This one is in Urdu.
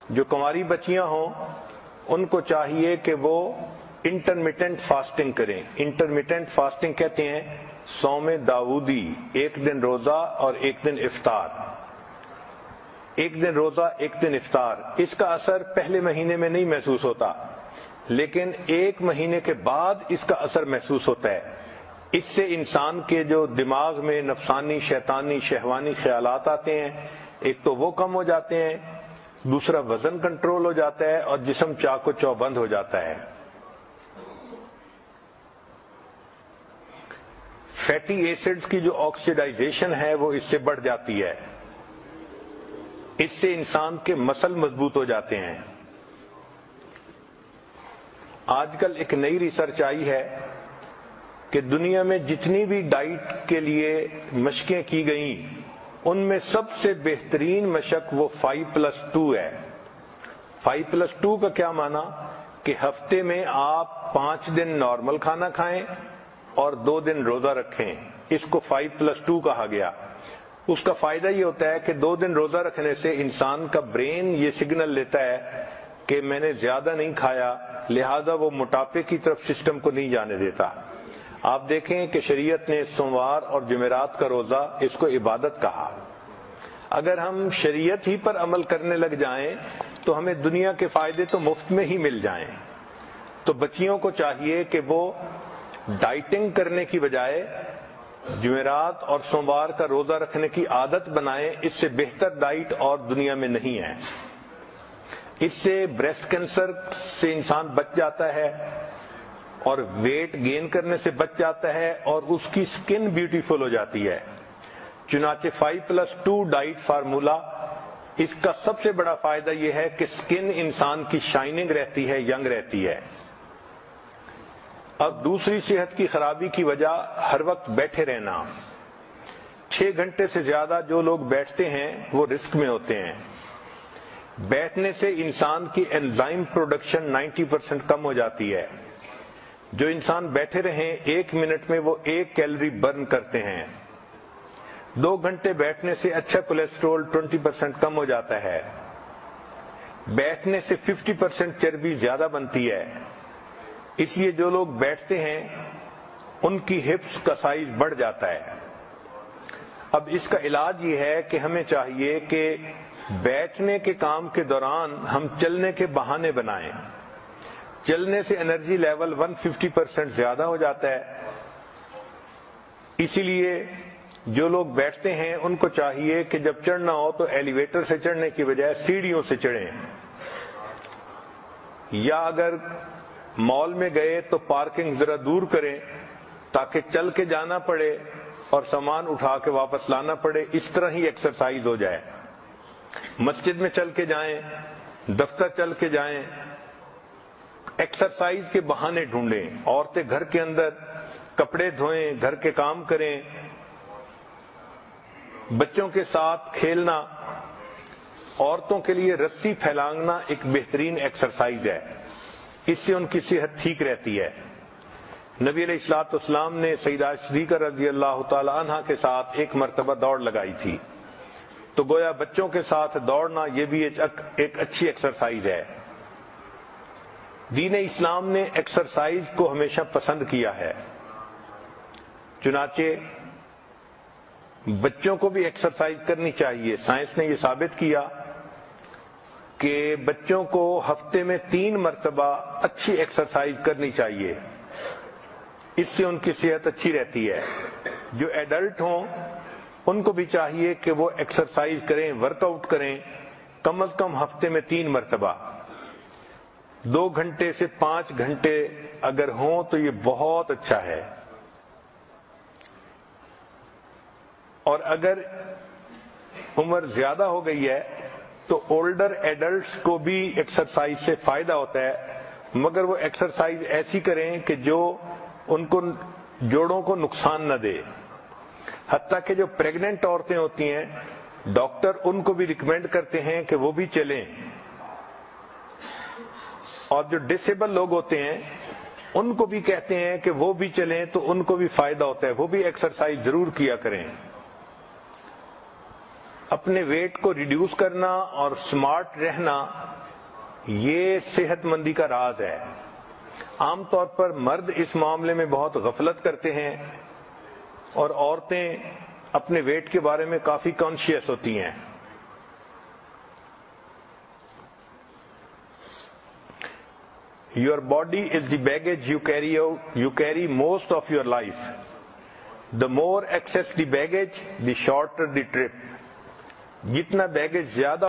جو کنواری بچیاں ہوں ان کو چاہیے کہ وہ انٹرمیٹنٹ فاسٹنگ کریں. انٹرمیٹنٹ فاسٹنگ کہتے ہیں صوم داؤدی، ایک دن روزہ اور ایک دن افطار. ایک دن روزہ ایک دن افطار. اس کا اثر پہلے مہینے میں نہیں محسوس ہوتا، لیکن ایک مہینے کے بعد اس کا اثر محسوس ہوتا ہے. اس سے انسان کے جو دماغ میں نفسانی شیطانی شہوانی خیالات آتے ہیں، ایک تو وہ کم ہو جاتے ہیں، دوسرا وزن کنٹرول ہو جاتا ہے اور جسم چاق و چوبند ہو جاتا ہے. فیٹی ایسڈز کی جو آکسیڈائزیشن ہے وہ اس سے بڑھ جاتی ہے. اس سے انسان کے مسل مضبوط ہو جاتے ہیں. آج کل ایک نئی ریسرچ آئی ہے کہ دنیا میں جتنی بھی ڈائٹ کے لیے مشقیں کی گئیں ان میں سب سے بہترین مشق وہ 5+2 ہے. 5+2 کا کیا معنی کہ ہفتے میں آپ 5 دن نارمل کھانا کھائیں اور 2 دن روزہ رکھیں. اس کو 5+2 کہا گیا. اس کا فائدہ یہ ہوتا ہے کہ 2 دن روزہ رکھنے سے انسان کا برین یہ سگنل لیتا ہے کہ میں نے زیادہ نہیں کھایا، لہذا وہ موٹاپے کی طرف سسٹم کو نہیں جانے دیتا. آپ دیکھیں کہ شریعت نے سوموار اور جمعرات کا روزہ اس کو عبادت کہا. اگر ہم شریعت ہی پر عمل کرنے لگ جائیں تو ہمیں دنیا کے فائدے تو مفت میں ہی مل جائیں. تو بچیوں کو چاہیے کہ وہ ڈائٹنگ کرنے کی بجائے جمعرات اور سوموار کا روزہ رکھنے کی عادت بنائیں. اس سے بہتر ڈائٹ اور دنیا میں نہیں ہے. اس سے بریسٹ کینسر سے انسان بچ جاتا ہے اور ویٹ گین کرنے سے بچ جاتا ہے اور اس کی سکن بیوٹیفل ہو جاتی ہے. چنانچہ 5+2 ڈائٹ فارمولا، اس کا سب سے بڑا فائدہ یہ ہے کہ سکن انسان کی شائننگ رہتی ہے، ینگ رہتی ہے. اب دوسری صحت کی خرابی کی وجہ ہر وقت بیٹھے رہنا. 6 گھنٹے سے زیادہ جو لوگ بیٹھتے ہیں وہ رسک میں ہوتے ہیں. بیٹھنے سے انسان کی انزائم پروڈکشن 90% کم ہو جاتی ہے. جو انسان بیٹھے رہیں 1 منٹ میں وہ 1 کیلوری برن کرتے ہیں. 2 گھنٹے بیٹھنے سے اچھا کولیسٹرول 20% کم ہو جاتا ہے. بیٹھنے سے 50% چربی زیادہ بنتی ہے. اس لیے جو لوگ بیٹھتے ہیں ان کی ہپس کا سائز بڑھ جاتا ہے. اب اس کا علاج یہ ہے کہ ہمیں چاہیے کہ بیٹھنے کے کام کے دوران ہم چلنے کے بہانے بنائیں. چلنے سے انرجی لیول 150% زیادہ ہو جاتا ہے. اسی لیے جو لوگ بیٹھتے ہیں ان کو چاہیے کہ جب چڑھنا ہو تو ایلیویٹر سے چڑھنے کی بجائے سیڑھیوں سے چڑھیں، یا اگر مال میں گئے تو پارکنگ ذرا دور کریں تاکہ چل کے جانا پڑے اور سامان اٹھا کے واپس لانا پڑے. اس طرح ہی ایکسرسائز ہو جائے. مسجد میں چل کے جائیں، دفتر چل کے جائیں، ایکسرسائز کے بہانے ڈھونڈیں. عورتیں گھر کے اندر کپڑے دھوئیں، گھر کے کام کریں، بچوں کے ساتھ کھیلنا. عورتوں کے لیے رسی پھیلانگنا ایک بہترین ایکسرسائز ہے. اس سے ان کی صحت ٹھیک رہتی ہے. نبی علیہ الصلوۃ والسلام نے سیدہ صدیقہ رضی اللہ تعالی عنہا کے ساتھ ایک مرتبہ دوڑ لگائی تھی. تو گویا بچوں کے ساتھ دوڑنا یہ بھی ایک اچھی ایکسرسائز ہے. دین اسلام نے ایکسرسائز کو ہمیشہ پسند کیا ہے. چنانچہ بچوں کو بھی ایکسرسائز کرنی چاہیے. سائنس نے یہ ثابت کیا کہ بچوں کو ہفتے میں 3 مرتبہ اچھی ایکسرسائز کرنی چاہیے. اس سے ان کی صحت اچھی رہتی ہے. جو ایڈلٹ ہوں ان کو بھی چاہیے کہ وہ ایکسرسائز کریں، ورک آؤٹ کریں، کم از کم ہفتے میں 3 مرتبہ. 2 گھنٹے سے 5 گھنٹے اگر ہوں تو یہ بہت اچھا ہے. اور اگر عمر زیادہ ہو گئی ہے تو اولڈر ایڈلٹس کو بھی ایکسرسائز سے فائدہ ہوتا ہے، مگر وہ ایکسرسائز ایسی کریں کہ جو ان کو جوڑوں کو نقصان نہ دے. حتیٰ کہ جو پریگننٹ عورتیں ہوتی ہیں ڈاکٹر ان کو بھی ریکمینڈ کرتے ہیں کہ وہ بھی چلیں. اور جو ڈسیبل لوگ ہوتے ہیں ان کو بھی کہتے ہیں کہ وہ بھی چلیں تو ان کو بھی فائدہ ہوتا ہے، وہ بھی ایکسرسائز ضرور کیا کریں. اپنے ویٹ کو ریڈیوس کرنا اور سمارٹ رہنا یہ صحت مندی کا راز ہے. عام طور پر مرد اس معاملے میں بہت غفلت کرتے ہیں اور عورتیں اپنے ویٹ کے بارے میں کافی کانشیس ہوتی ہیں. Your body is the baggage you carry most of your life. The more excess the baggage, the shorter the trip. جتنا بیگیج زیادہ